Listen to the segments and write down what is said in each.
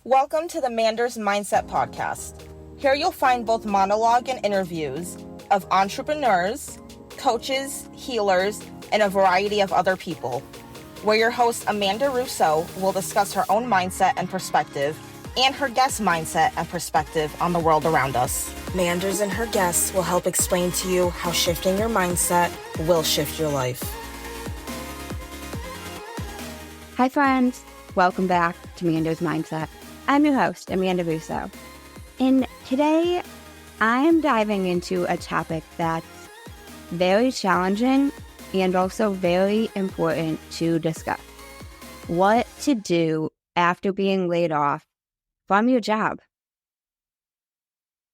Welcome to the Manders Mindset podcast. Here you'll find both monologue and interviews of entrepreneurs, coaches, healers, and a variety of other people, where your host Amanda Russo will discuss her own mindset and perspective and her guest mindset and perspective on the world around us. Manders and her guests will help explain to you how shifting your mindset will shift your life. Hi friends, welcome back to Manders Mindset. I'm your host, Amanda Russo, and today I'm diving into a topic that's very challenging and also very important to discuss. What to do after being laid off from your job.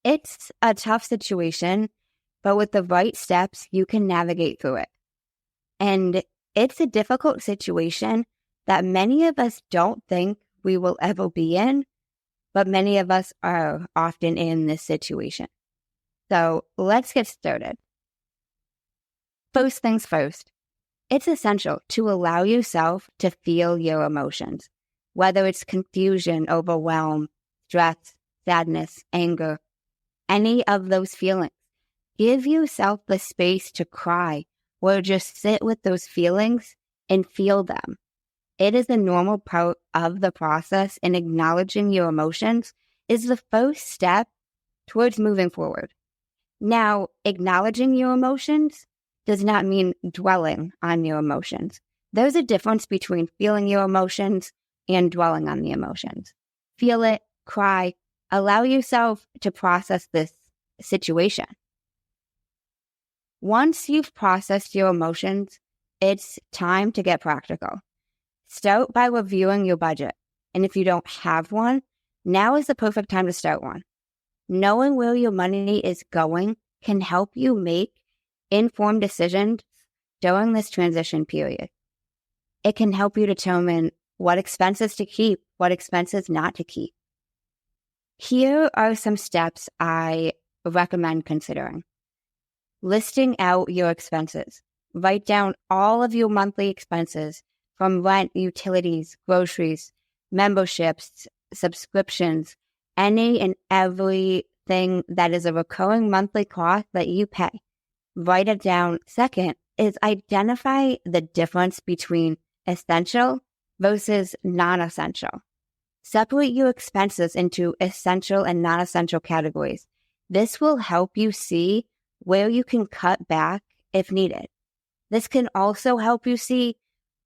It's a tough situation, but with the right steps, you can navigate through it. And it's a difficult situation that many of us don't think we will ever be in, but many of us are often in this situation. So let's get started. First things first, it's essential to allow yourself to feel your emotions, whether it's confusion, overwhelm, stress, sadness, anger, any of those feelings. Give yourself the space to cry or just sit with those feelings and feel them. It is a normal part of the process, and acknowledging your emotions is the first step towards moving forward. Now, acknowledging your emotions does not mean dwelling on your emotions. There's a difference between feeling your emotions and dwelling on the emotions. Feel it, cry, allow yourself to process this situation. Once you've processed your emotions, it's time to get practical. Start by reviewing your budget. And if you don't have one, now is the perfect time to start one. Knowing where your money is going can help you make informed decisions during this transition period. It can help you determine what expenses to keep, what expenses not to keep. Here are some steps I recommend considering. Listing out your expenses. Write down all of your monthly expenses from rent, utilities, groceries, memberships, subscriptions, any and everything that is a recurring monthly cost that you pay. Write it down. Second is identify the difference between essential versus non-essential. Separate your expenses into essential and non-essential categories. This will help you see where you can cut back if needed. This can also help you see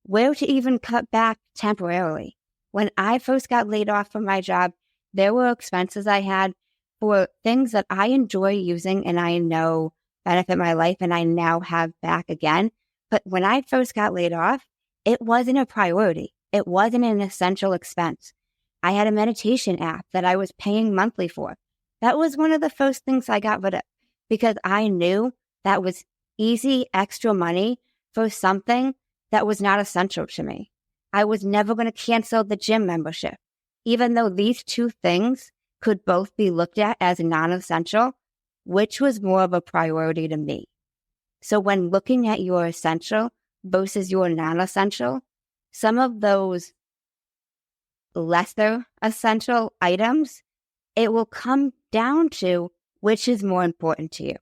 where to even cut back temporarily. When I first got laid off from my job, there were expenses I had for things that I enjoy using and I know benefit my life and I now have back again. But when I first got laid off, it wasn't a priority. It wasn't an essential expense. I had a meditation app that I was paying monthly for. That was one of the first things I got rid of because I knew that was easy extra money for something that was not essential to me. I was never going to cancel the gym membership. Even though these two things could both be looked at as non-essential, which was more of a priority to me. So when looking at your essential versus your non-essential, some of those lesser essential items, it will come down to which is more important to you.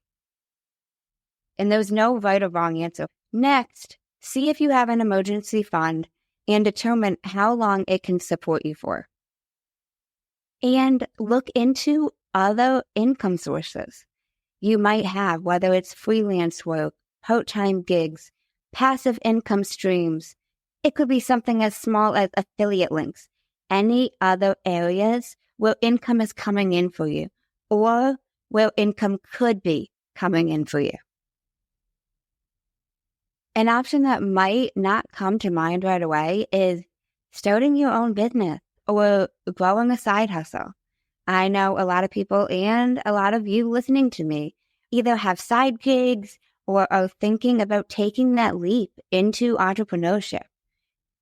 And there's no right or wrong answer. Next, see if you have an emergency fund and determine how long it can support you for. And look into other income sources you might have, whether it's freelance work, part-time gigs, passive income streams. It could be something as small as affiliate links, any other areas where income is coming in for you or where income could be coming in for you. An option that might not come to mind right away is starting your own business or growing a side hustle. I know a lot of people and a lot of you listening to me either have side gigs or are thinking about taking that leap into entrepreneurship.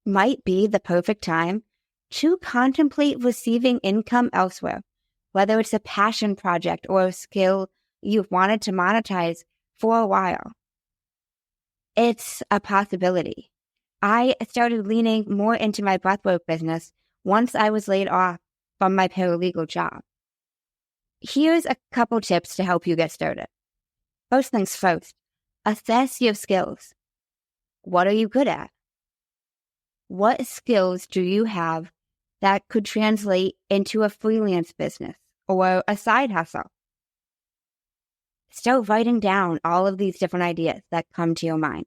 Might be the perfect time to contemplate receiving income elsewhere, whether it's a passion project or a skill you've wanted to monetize for a while. It's a possibility. I started leaning more into my breathwork business once I was laid off from my paralegal job. Here's a couple tips to help you get started. First things first, assess your skills. What are you good at? What skills do you have that could translate into a freelance business or a side hustle? Start writing down all of these different ideas that come to your mind.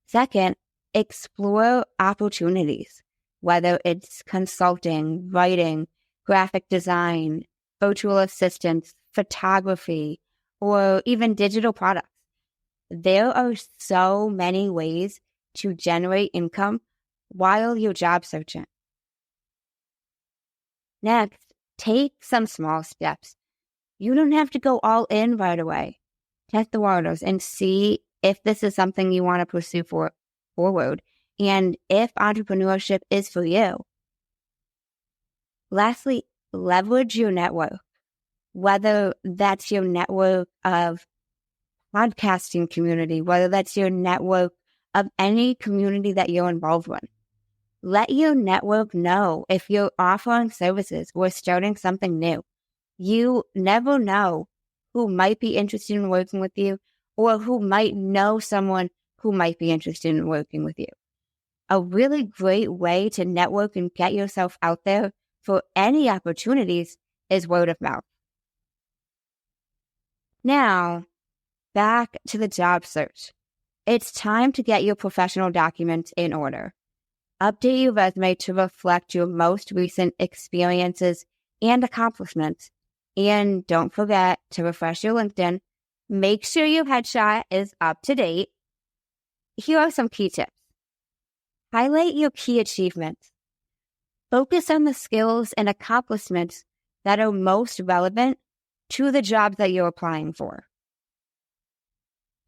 Second, explore opportunities, whether it's consulting, writing, graphic design, virtual assistants, photography, or even digital products. There are so many ways to generate income while you're job searching. Next, take some small steps. You don't have to go all in right away. Test the waters and see if this is something you want to pursue forward and if entrepreneurship is for you. Lastly, leverage your network, whether that's your network of podcasting community, whether that's your network of any community that you're involved with. Let your network know if you're offering services or starting something new. You never know who might be interested in working with you or who might know someone who might be interested in working with you. A really great way to network and get yourself out there for any opportunities is word of mouth. Now, back to the job search. It's time to get your professional documents in order. Update your resume to reflect your most recent experiences and accomplishments. And don't forget to refresh your LinkedIn. Make sure your headshot is up to date. Here are some key tips. Highlight your key achievements. Focus on the skills and accomplishments that are most relevant to the job that you're applying for.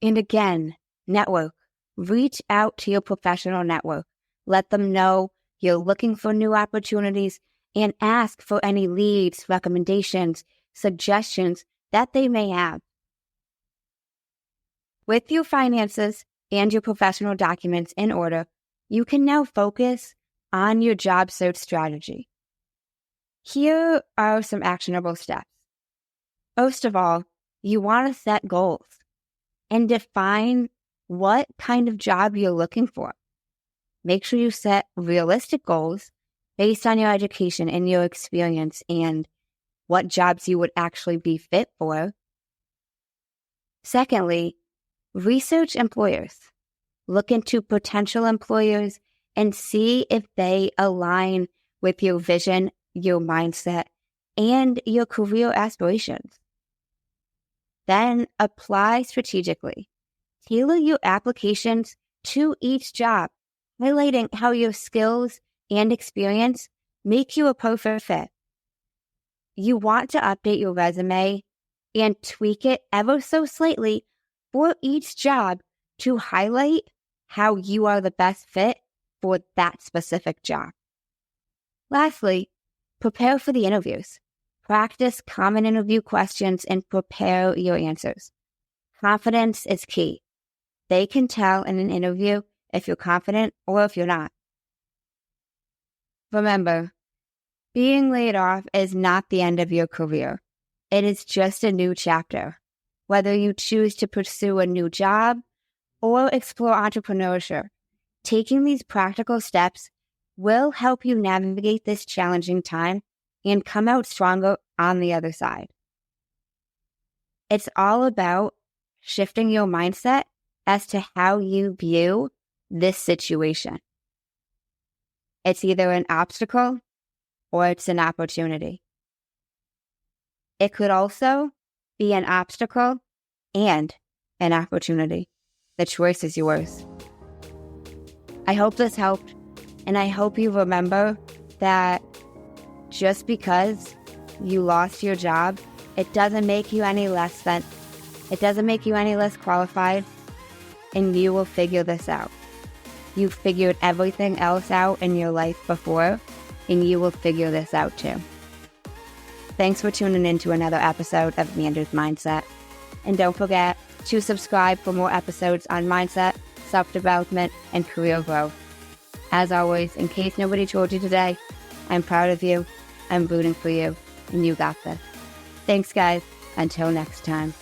And again, network. Reach out to your professional network. Let them know you're looking for new opportunities and ask for any leads, recommendations, suggestions that they may have. With your finances and your professional documents in order, you can now focus on your job search strategy. Here are some actionable steps. First of all, you want to set goals and define what kind of job you're looking for. Make sure you set realistic goals based on your education and your experience and what jobs you would actually be fit for. Secondly, research employers. Look into potential employers and see if they align with your vision, your mindset, and your career aspirations. Then apply strategically. Tailor your applications to each job, highlighting how your skills and experience make you a perfect fit. You want to update your resume and tweak it ever so slightly for each job to highlight how you are the best fit for that specific job. Lastly, prepare for the interviews. Practice common interview questions and prepare your answers. Confidence is key. They can tell in an interview if you're confident or if you're not. Remember, being laid off is not the end of your career. It is just a new chapter. Whether you choose to pursue a new job or explore entrepreneurship, taking these practical steps will help you navigate this challenging time and come out stronger on the other side. It's all about shifting your mindset as to how you view this situation. It's either an obstacle or it's an opportunity. It could also be an obstacle and an opportunity. The choice is yours. I hope this helped, and I hope you remember that just because you lost your job, it doesn't make you any less qualified, and you will figure this out. You've figured everything else out in your life before, and you will figure this out too. Thanks for tuning in to another episode of Manders Mindset. And don't forget to subscribe for more episodes on mindset, self-development, and career growth. As always, in case nobody told you today, I'm proud of you. I'm rooting for you, and you got this. Thanks, guys. Until next time.